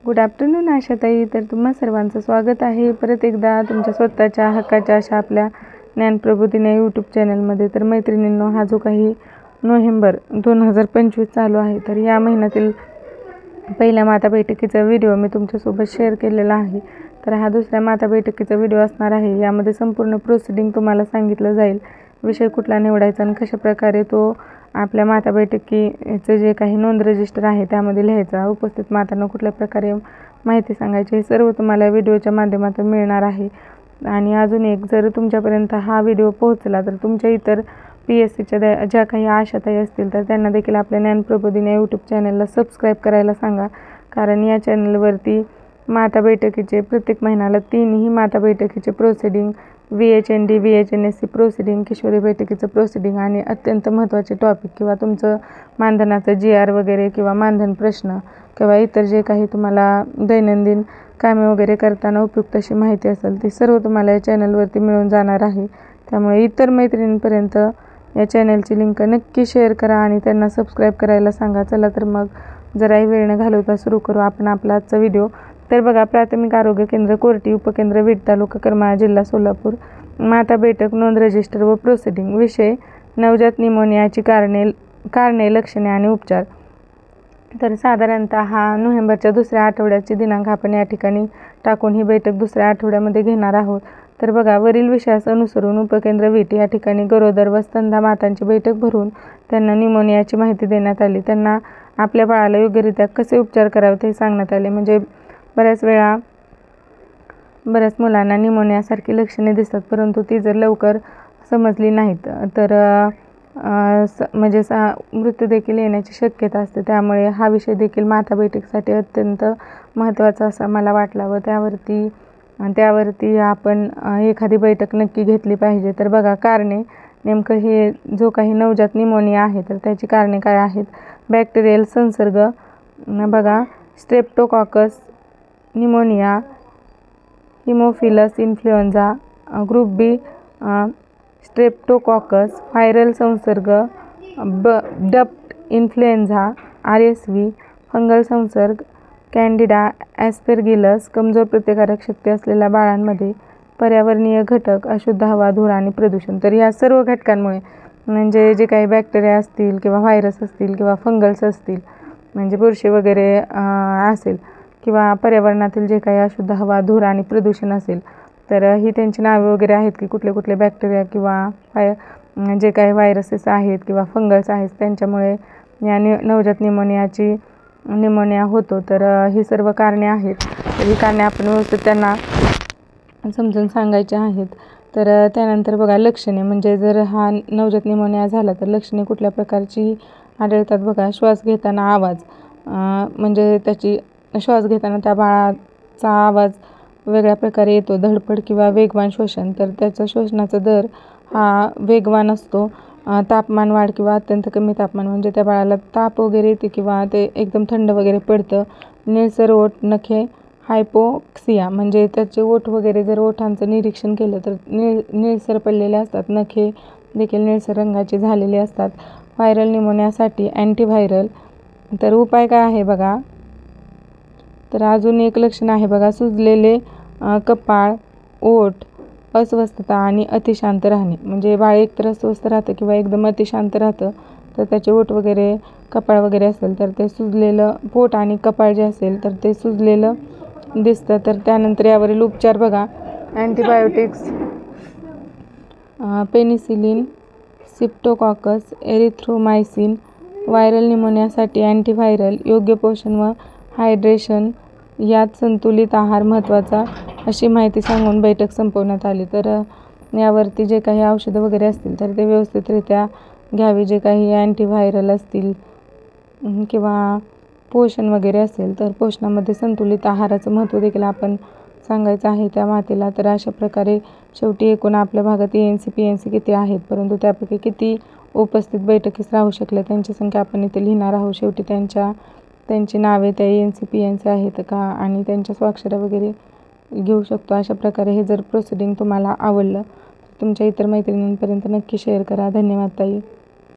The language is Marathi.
गुड आफ्टरनून आशाताई. तर तुम्हा सर्वांचं स्वागत आहे परत एकदा तुमच्या स्वतःच्या हक्काच्या अशा आपल्या ज्ञानप्रबोधिनी यूट्यूब चॅनलमध्ये. तर मैत्रिणींनो, हा जो काही नोव्हेंबर 2025 चालू आहे, तर या महिन्यातील पहिल्या माता बैठकीचा व्हिडिओ मी तुमच्यासोबत शेअर केलेला आहे. तर हा दुसऱ्या माता बैठकीचा व्हिडिओ असणार आहे. यामध्ये संपूर्ण प्रोसिडिंग तुम्हाला सांगितलं जाईल, विषय कुठला निवडायचा आणि कशाप्रकारे तो आपल्या माता बैठकीचं जे काही नोंद रजिस्टर आहे त्यामध्ये लिहायचा, उपस्थित मातांना कुठल्या प्रकारे माहिती सांगायची, हे सर्व तुम्हाला व्हिडिओच्या माध्यमातून मिळणार आहे. आणि अजून एक, जर तुमच्यापर्यंत हा व्हिडिओ पोहोचला तर तुमच्या इतर PSCच्या ज्या काही आशाताई असतील तर त्यांना देखील आपल्या ज्ञानप्रबोधिनी यूट्यूब चॅनलला सबस्क्राईब करायला सांगा. कारण या चॅनलवरती माता बैठकीचे प्रत्येक महिन्याला 3ही माता बैठकीचे proceeding, VHND VHNSC proceeding, Kishori बैठकीचं प्रोसिडिंग आणि अत्यंत महत्त्वाचे टॉपिक किंवा तुमचं मानधनाचं GR वगैरे किंवा मानधन प्रश्न किंवा इतर जे काही तुम्हाला दैनंदिन कामे वगैरे करताना उपयुक्त अशी माहिती असेल ती सर्व तुम्हाला या चॅनलवरती मिळून जाणार आहे. त्यामुळे इतर मैत्रिणींपर्यंत या चॅनलची लिंक नक्की शेअर करा आणि त्यांना सबस्क्राईब करायला सांगा. चला तर मग जराही वेळ न घालवता सुरू करू आपण आपला आजचा व्हिडिओ. तर बघा, प्राथमिक आरोग्य केंद्र कोर्टी, उपकेंद्र विट, तालुका करमाळा, जिल्हा सोलापूर, माता बैठक, नोंद रजिस्टर व प्रोसिडिंग. विषय नवजात निमोनियाची कारणे, लक्षणे आणि उपचार. तर साधारणतः हा नोव्हेंबरच्या दुसऱ्या आठवड्याची दिनांक आपण या ठिकाणी टाकून ही बैठक दुसऱ्या आठवड्यामध्ये घेणार आहोत. तर बघा, वरील विषयास अनुसरून उपकेंद्र विट या ठिकाणी गरोदर व स्तनदा मातांची बैठक भरून त्यांना निमोनियाची माहिती देण्यात आली. त्यांना आपल्या बाळाला योग्यरित्या कसे उपचार करावे ते सांगण्यात आले. म्हणजे बऱ्याच मुलांना निमोनियासारखी लक्षणे दिसतात, परंतु ती जर लवकर समजली नाहीत तर मृत्यू देखील येण्याची शक्यता असते. त्यामुळे हा विषय देखील माता बैठकीसाठी अत्यंत महत्त्वाचा असा मला वाटला व त्यावरती आपण एखादी बैठक नक्की घेतली पाहिजे. तर बघा, कारणे, नेमकं हे जो काही नवजात निमोनिया आहे तर त्याची कारणे काय आहेत. बॅक्टेरियल संसर्ग, बघा, streptococcus pneumonia, Haemophilus influenza, group B streptococcus, viral संसर्ग, डफ्ट इन्फ्लुएंझा, RSV, फंगल संसर्ग, कॅन्डिडा ॲस्पेरगिलस. कमजोर प्रतिकारक शक्ती असलेल्या बाळांमध्ये पर्यावरणीय घटक, अशुद्ध हवा, धूर आणि प्रदूषण. तर या सर्व घटकांमुळे, म्हणजे जे काही बॅक्टेरिया असतील किंवा व्हायरस असतील किंवा फंगल्स असतील, म्हणजे बुरशी वगैरे असेल किंवा पर्यावरणातील जे काही अशुद्ध हवा, धूर आणि प्रदूषण असेल, तर ही त्यांची नावे वगैरे आहेत की कुठले कुठले बॅक्टेरिया किंवा जे काही व्हायरसेस आहेत किंवा फंगल्स आहेत त्यांच्यामुळे या नवजात निमोनिया होतो. तर ही सर्व कारणे आहेत. तर ही कारणे आपण व्यवस्थित त्यांना समजून सांगायचे आहेत. तर त्यानंतर बघा, लक्षणे, म्हणजे जर हा नवजात निमोनिया झाला तर लक्षणे कुठल्या प्रकारची आढळतात. बघा, श्वास घेताना आवाज, म्हणजे श्वास घेताना त्या बाळाचा आवाज वेगळ्या प्रकारे येतो. धडपड किंवा वेगवान श्वसन, तर त्याचा श्वसनाचा दर हा वेगवान असतो. तापमान वाढ किंवा अत्यंत कमी तापमान, म्हणजे त्या बाळाला ताप वगैरे येते किंवा ते एकदम थंड वगैरे पडतं. निळसर ओठ, नखे, हायपोक्सिया, म्हणजे त्याचे ओठ वगैरे जर ओठांचं निरीक्षण केलं तर निळसर पडलेले असतात. नखे देखील निळसर रंगाचे झालेले असतात. व्हायरल निमोनियासाठी अँटीव्हायरल. तर उपाय काय आहे बघा, तर अजून एक लक्षण आहे बघा, सुजलेले कपाळ, ओठ, अस्वस्थता आणि अतिशांत राहणे. म्हणजे बाळ एकतर अस्वस्थ राहतं किंवा एकदम अतिशांत राहतं, तर त्याचे ओठ वगैरे, कपाळ वगैरे असेल तर ते सुजलेलं, पोट आणि कपाळ जे असेल तर ते सुजलेलं दिसतं. तर त्यानंतर यावरील उपचार बघा, antibiotics, penicillin, streptococcus, erythromycin. Viral निमोनियासाठी अँटीव्हायरल, योग्य पोषण व हायड्रेशन, यात संतुलित आहार महत्त्वाचा, अशी माहिती सांगून बैठक संपवण्यात आली. तर यावरती जे काही औषधं वगैरे असतील तर ते व्यवस्थितरित्या घ्यावी. जे काही अँटीव्हायरल असतील किंवा पोषण वगैरे असेल तर पोषणामध्ये संतुलित आहाराचं महत्त्व देखील आपण सांगायचं आहे त्या मातेला. तर अशा प्रकारे शेवटी एकूण आपल्या भागात ENC PNC किती आहेत, परंतु त्यापैकी किती उपस्थित बैठकीस राहू शकले त्यांची संख्या आपण इथे लिहिणार आहोत. शेवटी त्यांची नावे त्या ENC PNC आहेत का आणि त्यांच्या स्वाक्षऱ्या वगैरे घेऊ शकतो. अशा प्रकारे हे जर प्रोसिडिंग तुम्हाला आवडलं तर तुमच्या इतर मैत्रिणींपर्यंत नक्की शेअर करा. धन्यवाद ताई.